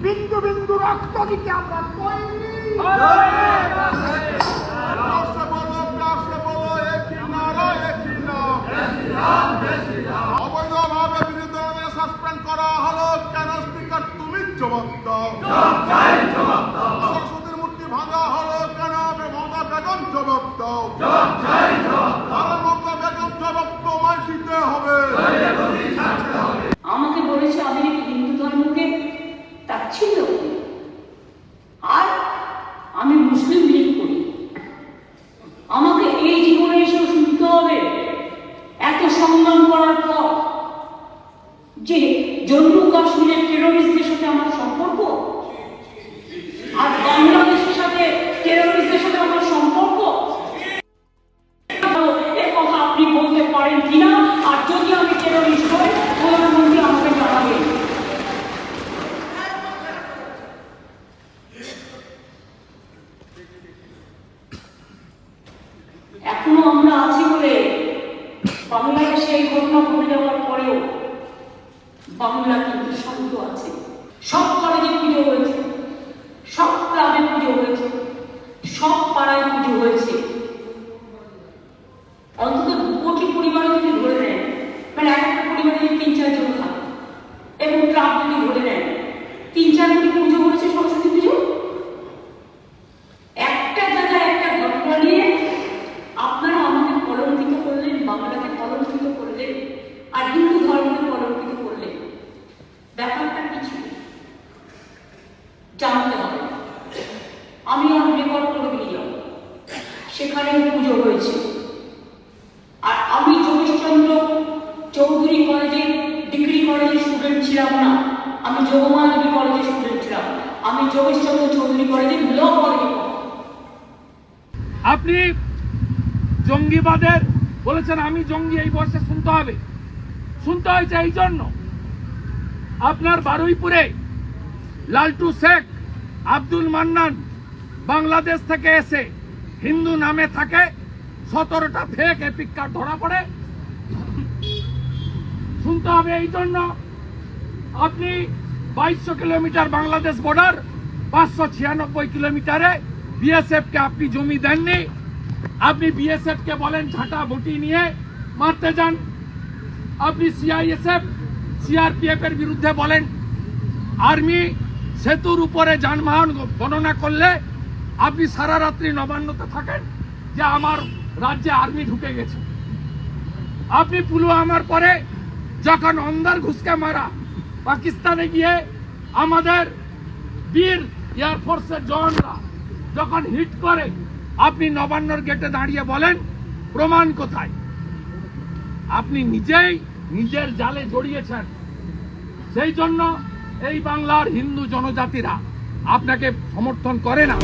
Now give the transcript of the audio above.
বিন্দু বিন্দু রক্ত দিতে আমরা তৈরি। অবৈধভাবে বিরোধী সাসপেন্ড করা হলো কেন? স্পিকার তুমি জবাব দাও। সরস্বতীর মূর্তি ভাঙা হলো কেন? মমতা বেগম জবাব দাও। মমতা বেগম জবাব তোমায় দিতে হবে। আমাকে বলেছে আমি হিন্দু ধর্মকে তাচ্ছিল্য করি, আর আমি মুসলিম লীগ করি। আমাকে এই জীবনে এসে শুনতে হবে এত সংগ্রাম করার পর যে জম্মু কাশ্মীরের টেরোরিস্টদের সাথে আমার সম্পর্ক, আর বাংলাদেশের সাথে টেরোরিস্টদের সাথে আমার সম্পর্ক, এ কথা আপনি বলতে পারেন কিনা? আর যদি আমি টেরোরিস্ট হই, প্রধানমন্ত্রী আমাকে জানাবেন। এখনো আমরা আছি বলে বাংলাদেশে এই ঘটনা ঘটে যাওয়ার পরেও বাংলা কিন্তু শান্ত আছে। সব কলেজে পুজো হয়েছে, সব ক্লাবে পুজো হয়েছে, সব পাড়ায় পুজো হয়েছে। অন্তত 2 কোটি পরিবারে যদি ধরে নেন, মানে একটা পরিবারে যদি 3-4 জন থাকে এবং ক্লাব যদি ধরে নেন, 3-4 কোটি পুজো হয়েছে সরস্বতী পুজো। একটা জায়গায় একটা ঘটনা নিয়ে আপনারা আমাকে কলঙ্কিত করলেন, বাংলাকে কলঙ্কিত করলেন, আর হিন্দু ধর্মকে কলঙ্কিত করলেন। ব্যাপারটা কিছু জানতে হবে। আমি আর রেকর্ড করে দিয়ে যাব, সেখানে পুজো হয়েছে। আর আমি যোগেশচন্দ্র চৌধুরী কলেজে, ডিগ্রি কলেজের স্টুডেন্ট ছিলাম না, আমি যোগমানবী কলেজের স্টুডেন্ট ছিলাম। আমি যোগেশচন্দ্র চৌধুরী কলেজে ল কলেজে। আপনি জঙ্গিবাদের বলেছেন, আমি জঙ্গি এই বয়সে শুনতে হবে। শুনতে হয়েছে এই জন্য আপনার বারুইপুরে লালটু শেখ, আব্দুল মান্নান বাংলাদেশ থেকে এসে হিন্দু নামে থাকে, 17টা ফেক এপিক কার্ড ধরা পড়ে। শুনতে হবে এই জন্য আপনি 2200 কিলোমিটার বাংলাদেশ বর্ডার, 596 কিলোমিটারে বিএসএফ কে আপনি জমি দেননি। আপনি বিএসএফ কে বলেন ঝাঁটা বটি নিয়ে মারতে যান। আপনি সিআইএসএফ, সিআরপিএফ এর বিরুদ্ধে বলেন। আর্মি সেতুর উপরে যানবাহন গণনা করলে আপনি সারা রাত্রি নবান্নতে থাকেন যে আমার রাজ্যে আর্মি ঢুকে গেছে। আপনি পুলওয়ামার পরে যখন অন্দার ঘুষকে মারা পাকিস্তানে গিয়ে আমাদের বীর এয়ারফোর্সের জওয়ানরা যখন হিট করে, আপনি নবান্নর গেটে দাঁড়িয়ে বলেন প্রমাণ কোথায়? আপনি নিজেই নিজের জালে জড়িয়েছেন। সেই জন্য এই বাংলার হিন্দু জনজাতিরা আপনাকে সমর্থন করে না।